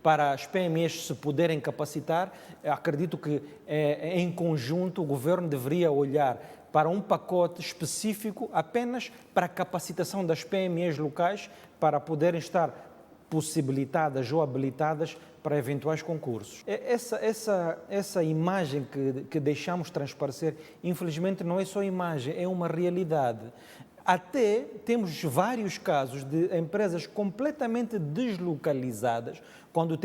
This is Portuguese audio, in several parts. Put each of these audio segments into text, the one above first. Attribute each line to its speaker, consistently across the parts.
Speaker 1: para as PMEs se poderem capacitar, acredito que em conjunto o governo deveria olhar para um pacote específico apenas para a capacitação das PMEs locais para poderem estar possibilitadas ou habilitadas para eventuais concursos. Essa imagem que deixamos transparecer, infelizmente não é só imagem, é uma realidade. Até temos vários casos de empresas completamente deslocalizadas, quando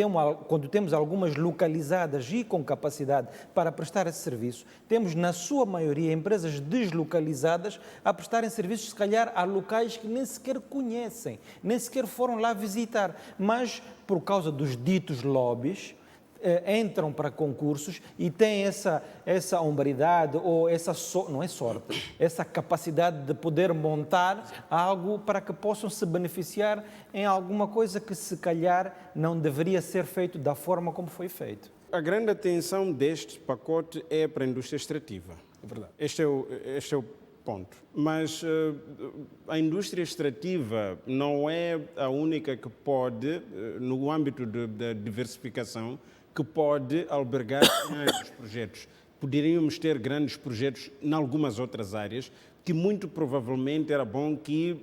Speaker 1: temos algumas localizadas e com capacidade para prestar esse serviço, temos na sua maioria empresas deslocalizadas a prestarem serviços, se calhar, a locais que nem sequer conhecem, nem sequer foram lá visitar, mas por causa dos ditos lobbies, entram para concursos e têm essa hombridade ou não é sorte, essa capacidade de poder montar algo para que possam se beneficiar em alguma coisa que se calhar não deveria ser feito da forma como foi feito.
Speaker 2: A grande atenção deste pacote é para a indústria extrativa.
Speaker 3: É verdade.
Speaker 2: Este é o ponto. Mas a indústria extrativa não é a única que pode, no âmbito da diversificação, que pode albergar grandes projetos. Poderíamos ter grandes projetos em algumas outras áreas que muito provavelmente era bom que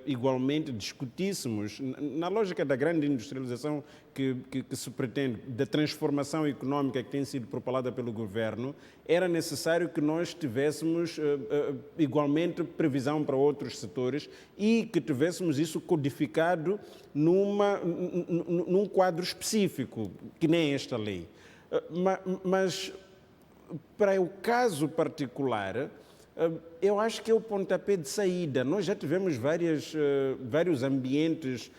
Speaker 2: igualmente discutíssemos. Na lógica da grande industrialização que se pretende, da transformação económica que tem sido propalada pelo governo, era necessário que nós tivéssemos igualmente previsão para outros setores e que tivéssemos isso codificado num quadro específico, que nem esta lei. Mas para o caso particular, eu acho que é o pontapé de saída. Nós já tivemos vários ambientes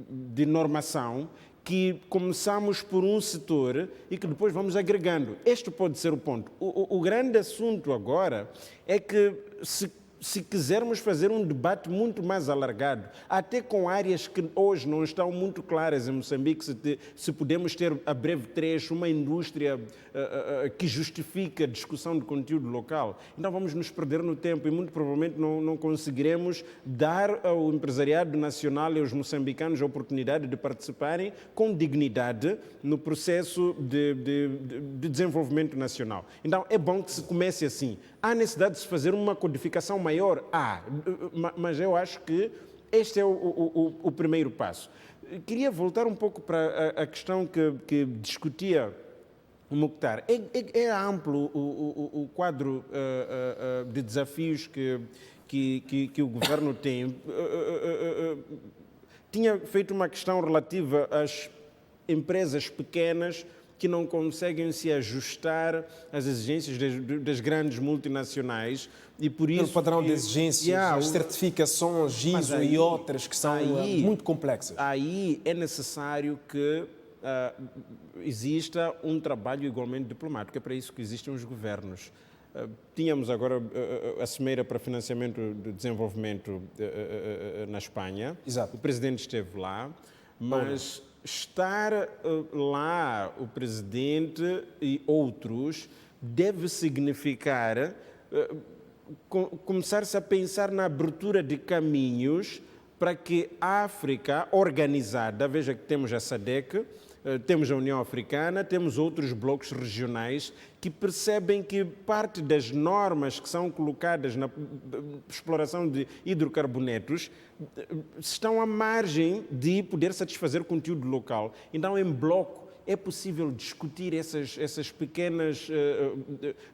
Speaker 2: de normação que começamos por um setor e que depois vamos agregando. Este pode ser o ponto. O grande assunto agora é que se quisermos fazer um debate muito mais alargado, até com áreas que hoje não estão muito claras em Moçambique, se podemos ter a breve trecho uma indústria que justifica a discussão de conteúdo local, então vamos nos perder no tempo e muito provavelmente não conseguiremos dar ao empresariado nacional e aos moçambicanos a oportunidade de participarem com dignidade no processo de desenvolvimento nacional. Então é bom que se comece assim. Há necessidade de se fazer uma codificação maior? Mas eu acho que este é o primeiro passo. Queria voltar um pouco para a questão que discutia o Mukhtar. É amplo o quadro de desafios que o governo tem. Tinha feito uma questão relativa às empresas pequenas que não conseguem se ajustar às exigências das grandes multinacionais e por isso...
Speaker 3: Pelo padrão de exigências, as certificações, ISO e outras que são muito complexas.
Speaker 2: Aí é necessário que exista um trabalho igualmente diplomático, é para isso que existem os governos. Tínhamos agora a Cimeira para Financiamento do Desenvolvimento na Espanha.
Speaker 3: Exato.
Speaker 2: O presidente esteve lá, mas... estar lá o presidente e outros deve significar começar-se a pensar na abertura de caminhos para que a África organizada, veja que temos a SADC, temos a União Africana, temos outros blocos regionais que percebem que parte das normas que são colocadas na exploração de hidrocarbonetos estão à margem de poder satisfazer o conteúdo local. Então, em bloco, é possível discutir essas pequenas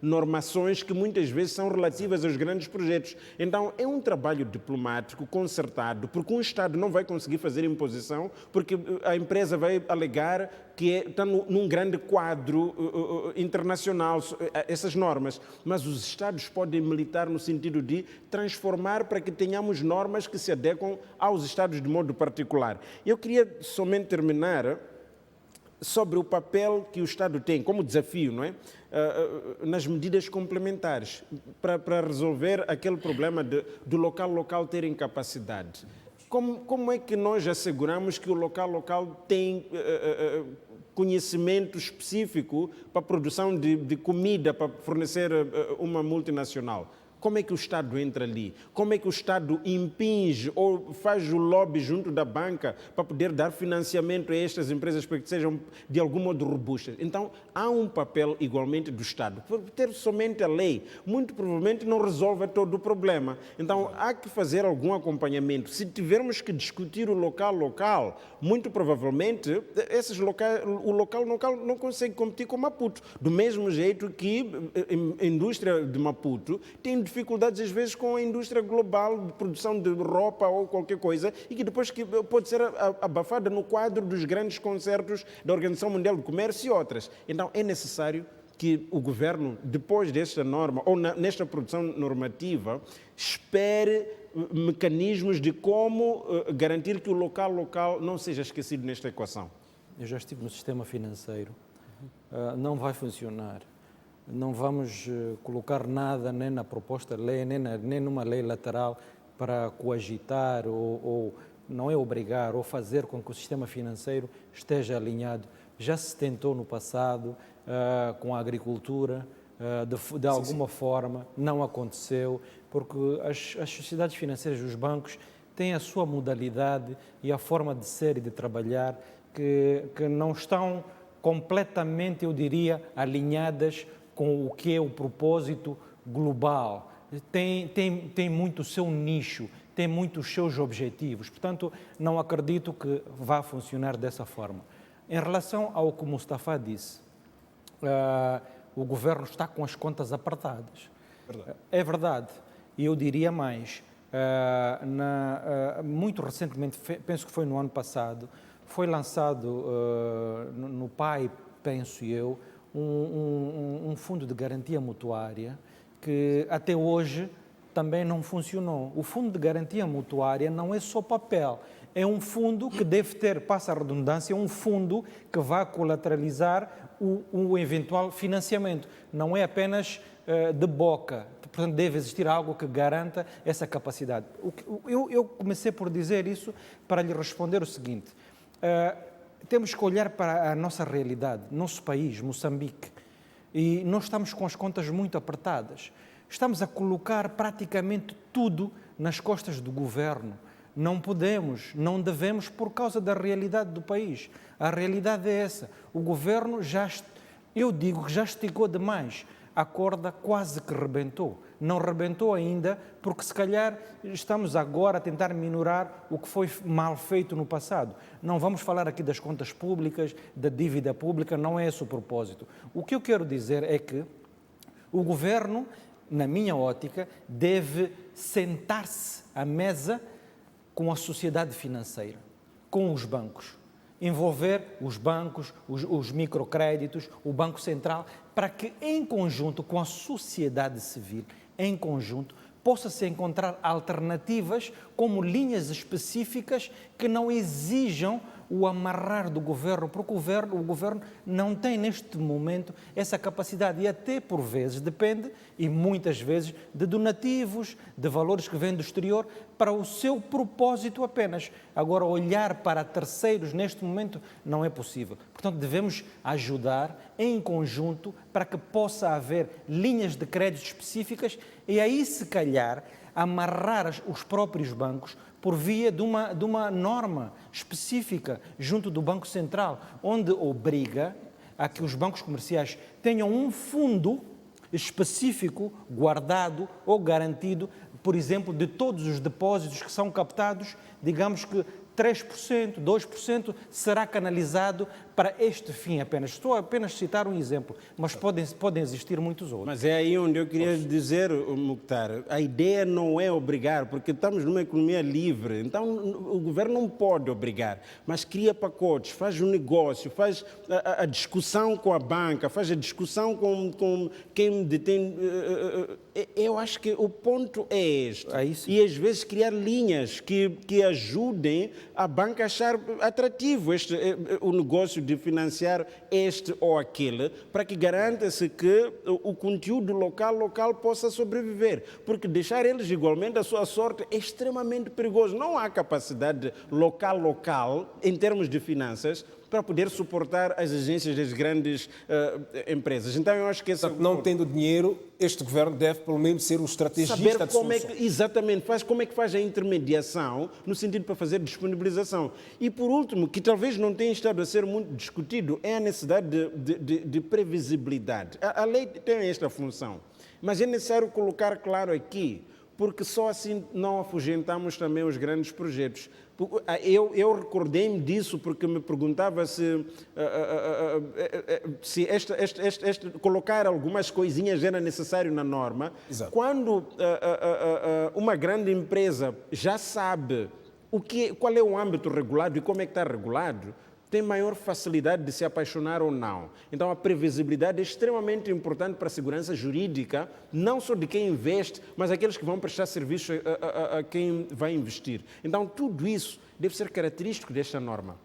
Speaker 2: normações que muitas vezes são relativas aos grandes projetos. Então, é um trabalho diplomático concertado, porque um Estado não vai conseguir fazer imposição, porque a empresa vai alegar que está num grande quadro internacional, essas normas. Mas os Estados podem militar no sentido de transformar para que tenhamos normas que se adequam aos Estados de modo particular. Eu queria somente terminar sobre o papel que o Estado tem como desafio, não é? Nas medidas complementares para resolver aquele problema do local ter incapacidade. Como é que nós asseguramos que o local tem conhecimento específico para a produção de comida para fornecer uma multinacional? como é que o Estado entra ali? Como é que o Estado impinge ou faz o lobby junto da banca para poder dar financiamento a estas empresas para que sejam de algum modo robustas? Então, há um papel igualmente do Estado. Por ter somente a lei, muito provavelmente não resolve todo o problema. Então, há que fazer algum acompanhamento. Se tivermos que discutir o local, muito provavelmente o local não consegue competir com Maputo. Do mesmo jeito que a indústria de Maputo tem dificuldades às vezes com a indústria global de produção de roupa ou qualquer coisa e que depois pode ser abafada no quadro dos grandes concertos da Organização Mundial do Comércio e outras. Então é necessário que o governo, depois desta norma, ou nesta produção normativa, espere mecanismos de como garantir que o local não seja esquecido nesta equação.
Speaker 1: Eu já estive no sistema financeiro, não vai funcionar. Não vamos colocar nada nem na proposta de lei, nem numa lei lateral para coagitar ou não é obrigar ou fazer com que o sistema financeiro esteja alinhado. Já se tentou no passado com a agricultura, de alguma forma, não aconteceu, porque as sociedades financeiras, os bancos, têm a sua modalidade e a forma de ser e de trabalhar que não estão completamente, eu diria, alinhadas com o que é o propósito global. Tem muito o seu nicho, tem muito os seus objetivos. Portanto, não acredito que vá funcionar dessa forma. Em relação ao que o Mustafa disse, o governo está com as contas apertadas. Verdade. É verdade. E eu diria mais. Muito recentemente, penso que foi no ano passado, foi lançado no PAI, penso eu, um fundo de garantia mutuária que até hoje também não funcionou. O fundo de garantia mutuária não é só papel, é um fundo que deve ter, passa a redundância, um fundo que vai colateralizar o eventual financiamento. Não é apenas de boca, portanto deve existir algo que garanta essa capacidade. Eu comecei por dizer isso para lhe responder o seguinte. Temos que olhar para a nossa realidade, nosso país, Moçambique, e nós estamos com as contas muito apertadas. Estamos a colocar praticamente tudo nas costas do governo. Não podemos, não devemos por causa da realidade do país. A realidade é essa. O governo eu digo que já esticou demais. A corda quase que rebentou. Não rebentou ainda porque se calhar estamos agora a tentar minorar o que foi mal feito no passado. Não vamos falar aqui das contas públicas, da dívida pública, não é esse o propósito. O que eu quero dizer é que o governo, na minha ótica, deve sentar-se à mesa com a sociedade financeira, com os bancos. Envolver os bancos, os microcréditos, o Banco Central, para que em conjunto com a sociedade civil, em conjunto, possa-se encontrar alternativas como linhas específicas que não exijam o amarrar do governo, porque o governo não tem neste momento essa capacidade e até por vezes depende, e muitas vezes, de donativos, de valores que vêm do exterior para o seu propósito apenas. Agora, olhar para terceiros neste momento não é possível. Portanto, devemos ajudar em conjunto para que possa haver linhas de crédito específicas e aí, se calhar, amarrar os próprios bancos por via de uma norma específica junto do Banco Central, onde obriga a que os bancos comerciais tenham um fundo específico, guardado ou garantido, por exemplo, de todos os depósitos que são captados, digamos que 3%, 2% será canalizado para este fim apenas. Estou a apenas citar um exemplo, mas podem existir muitos outros.
Speaker 2: Mas é aí onde eu queria dizer, Mukhtar, a ideia não é obrigar, porque estamos numa economia livre, então o governo não pode obrigar, mas cria pacotes, faz um negócio, faz a discussão com a banca, faz a discussão com quem detém. Eu acho que o ponto é este. E às vezes criar linhas que ajudem a banca a achar atrativo o negócio de financiar este ou aquele, para que garanta-se que o conteúdo local possa sobreviver. Porque deixar eles igualmente a sua sorte é extremamente perigoso. Não há capacidade local, em termos de finanças, para poder suportar as exigências das grandes empresas. Então, eu acho que esse...
Speaker 3: Portanto, não tendo dinheiro, este governo deve, pelo menos, ser um estrategista
Speaker 2: saber
Speaker 3: de
Speaker 2: como
Speaker 3: soluções.
Speaker 2: exatamente, como é que faz a intermediação, no sentido para fazer disponibilização. E, por último, que talvez não tenha estado a ser muito discutido, é a necessidade de previsibilidade. A lei tem esta função, mas é necessário colocar claro aqui, porque só assim não afugentamos também os grandes projetos. Eu recordei-me disso porque me perguntava se colocar algumas coisinhas era necessário na norma.
Speaker 3: Exato.
Speaker 2: Quando uma grande empresa já sabe qual é o âmbito regulado e como é que está regulado, tem maior facilidade de se apaixonar ou não. Então, a previsibilidade é extremamente importante para a segurança jurídica, não só de quem investe, mas aqueles que vão prestar serviço a quem vai investir. Então, tudo isso deve ser característico desta norma.